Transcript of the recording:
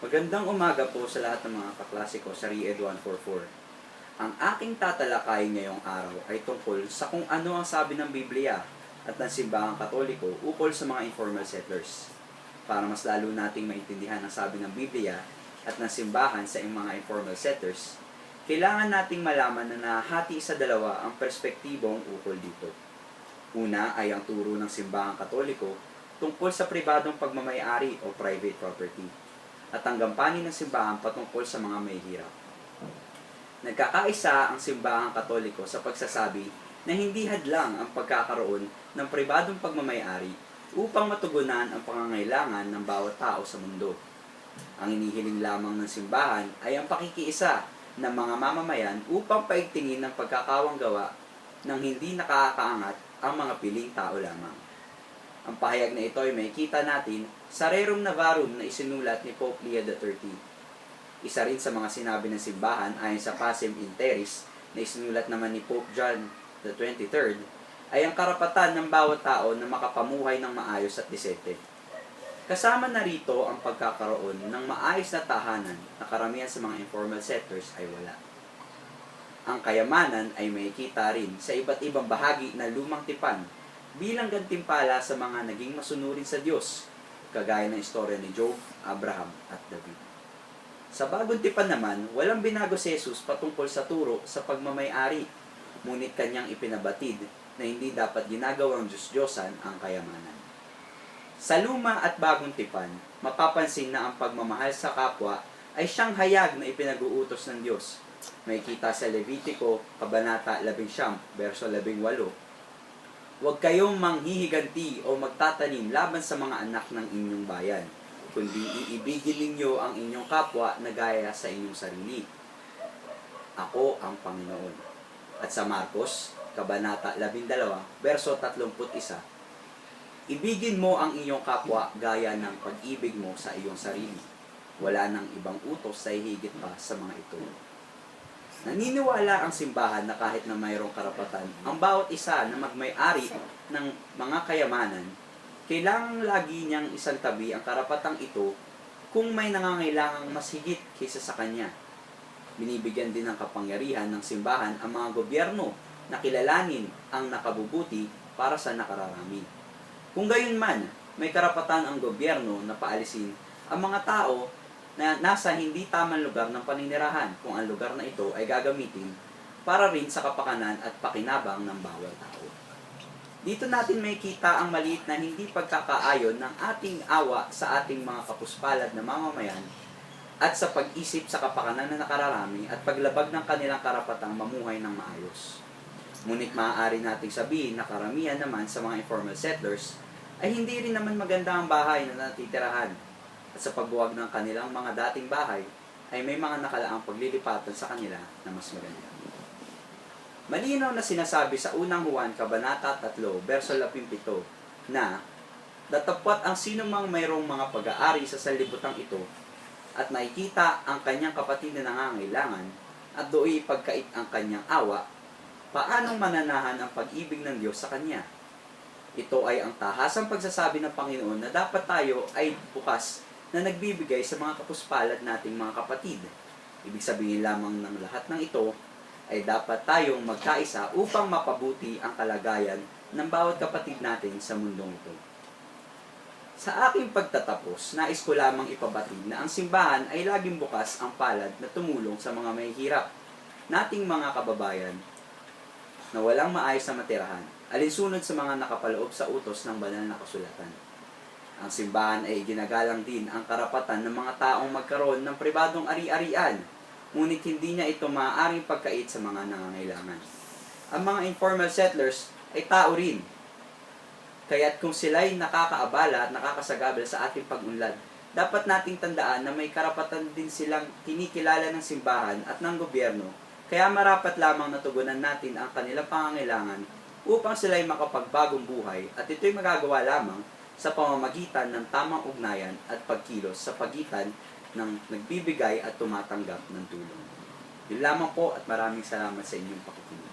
Magandang umaga po sa lahat ng mga kaklase ko sa Re-Ed 144. Ang aking tatalakayin ngayong araw ay tungkol sa kung ano ang sabi ng Biblia at ng Simbahang Katoliko ukol sa mga informal settlers. Para mas lalo nating maintindihan ang sabi ng Biblia at ng simbahan sa mga informal settlers, kailangan nating malaman na nahati sa dalawa ang perspektibong ukol dito. Una ay ang turo ng Simbahang Katoliko tungkol sa pribadong pagmamay-ari o private property, at ang gampanin ng simbahan patungkol sa mga mahihirap. Nagkakaisa ang Simbahang Katoliko sa pagsasabi na hindi hadlang ang pagkakaroon ng pribadong pagmamay-ari upang matugunan ang pangangailangan ng bawat tao sa mundo. Ang inihiling lamang ng simbahan ay ang pakikiisa ng mga mamamayan upang paigtingin ng pagkakawang gawa ng hindi nakakaangat ang mga piling tao lamang. Ang pahayag na ito ay makikita natin sa Rerum Novarum na isinulat ni Pope Leo XIII. Isa rin sa mga sinabi ng simbahan ayon sa Pacem in Terris na isinulat naman ni Pope John XXIII ay ang karapatan ng bawat tao na makapamuhay ng maayos at disente. Kasama na rito ang pagkakaroon ng maayos na tahanan na karamihan sa mga informal settlers ay wala. Ang kayamanan ay makikita rin sa iba't ibang bahagi ng lumang tipan bilang gantimpala sa mga naging masunurin sa Diyos, kagaya ng istorya ni Job, Abraham at David. Sa bagong tipan naman, walang binago si Jesus patungkol sa turo sa pagmamay-ari, ngunit kanyang ipinabatid na hindi dapat ginagawang Diyos-Diyosan ang kayamanan. Sa luma at bagong tipan, mapapansin na ang pagmamahal sa kapwa ay siyang hayag na ipinag-uutos ng Diyos. Makikita sa Levitico, Kabanata 11, verso 18, "Huwag kayong manghihiganti o magtatanim laban sa mga anak ng inyong bayan, kundi iibigin ninyo ang inyong kapwa na gaya sa inyong sarili. Ako ang Panginoon." At sa Marcos, Kabanata 12, verso 31, "Ibigin mo ang iyong kapwa gaya ng pag-ibig mo sa iyong sarili. Wala nang ibang utos sa higit pa sa mga ito." Naniniwala ang simbahan na kahit na mayroong karapatan ang bawat isa na magmay-ari ng mga kayamanan, kailangang lagi niyang isantabi ang karapatang ito kung may nangangailangang mas higit kaysa sa kanya. Binibigyan din ng kapangyarihan ng simbahan ang mga gobyerno na kilalanin ang nakabubuti para sa nakararami. Kung gayon man, may karapatan ang gobyerno na paalisin ang mga tao na nasa hindi tamang lugar ng paninirahan kung ang lugar na ito ay gagamitin para rin sa kapakanan at pakinabang ng bawat tao. Dito natin makikita ang maliit na hindi pagkakaayon ng ating awa sa ating mga kapuspalad na mamamayan at sa pag-isip sa kapakanan na nakararami at paglabag ng kanilang karapatang mamuhay ng maayos. Ngunit maaari nating sabihin na karamihan naman sa mga informal settlers ay hindi rin naman maganda ang bahay na natitirahan, at sa pagbuwag ng kanilang mga dating bahay ay may mga nakalaang paglilipatan sa kanila na mas maganda. Malinaw na sinasabi sa unang Juan Kabanata 3, verso 17 na datapwat ang sinumang mayroong mga pag-aari sa sanlibutan ito at nakikita ang kanyang kapatid na nangangailangan at doon ipagkait ang kanyang awa, paanong mananahan ang pag-ibig ng Diyos sa kanya? Ito ay ang tahasang pagsasabi ng Panginoon na dapat tayo ay bukas na nagbibigay sa mga kapuspalad nating mga kapatid. Ibig sabihin lamang ng lahat ng ito ay dapat tayong magkaisa upang mapabuti ang kalagayan ng bawat kapatid natin sa mundong ito. Sa aking pagtatapos, nais ko lamang ipabatid na ang simbahan ay laging bukas ang palad na tumulong sa mga mahihirap nating mga kababayan na walang maayos na matirahan, alinsunod sa mga nakapaloob sa utos ng banal na kasulatan. Ang simbahan ay ginagalang din ang karapatan ng mga taong magkaroon ng pribadong ari-arian, ngunit hindi niya ito maaaring pagkait sa mga nangangailangan. Ang mga informal settlers ay tao rin, kaya't kung sila'y nakakaabala at nakakasagabal sa ating pag-unlad, dapat nating tandaan na may karapatan din silang kinikilala ng simbahan at ng gobyerno, kaya marapat lamang natugunan natin ang kanilang pangangailangan upang sila'y makapagbagong buhay, at ito'y magagawa lamang sa pamamagitan ng tamang ugnayan at pagkilos sa pagitan ng nagbibigay at tumatanggap ng tulong. Yun lamang po at maraming salamat sa inyong pakikinig.